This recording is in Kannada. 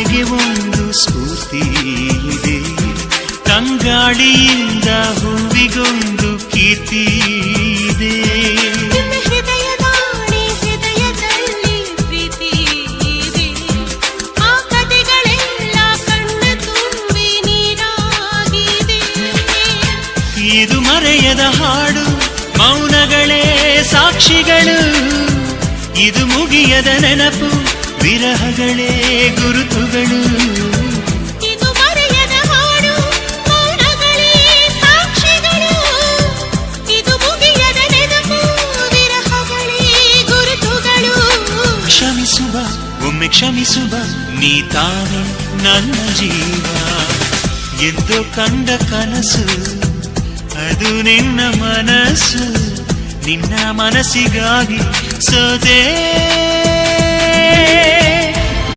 ಕೊನೆಗೆ ಒಂದು ಸ್ಫೂರ್ತಿ ಇದೆ. ತಂಗಾಳಿಯಿಂದ ಹೂವಿಗೊಂದು ಕೀರ್ತಿ ಇದೆ. ಹೃದಯದಲ್ಲಿ ಪ್ರೀತಿ ಇದೆ. ಆ ಕಥೆಗಳೆಲ್ಲ ಕಣ್ಣ ತುಂಬಿ ನೀರಾಗಿದೆ. ಇದು ಮರೆಯದ ಹಾಡು, ಮೌನಗಳೇ ಸಾಕ್ಷಿಗಳು. ಇದು ಮುಗಿಯದ ನೆನಪು, ವಿರಹಗಳೇ ಗುರುತುಗಳು. ಇದು ಮರೆಯದ ಹಾಡು, ಮೌನಗಳೇ ಸಾಕ್ಷಿಗಳು. ಇದು ಮುಗಿಯದ ನೆನಪು, ವಿರಹಗಳೇ ಗುರುತುಗಳು. ಕ್ಷಮಿಸುವ, ಒಮ್ಮೆ ಕ್ಷಮಿಸುವ, ನೀ ತಾನೆ ನನ್ನ ಜೀವ. ಎಂದು ಕಂಡ ಕನಸು ಅದು ನಿನ್ನ ಮನಸ್ಸು. ನಿನ್ನ ಮನಸ್ಸಿಗಾಗಿ ಸೋದೆ.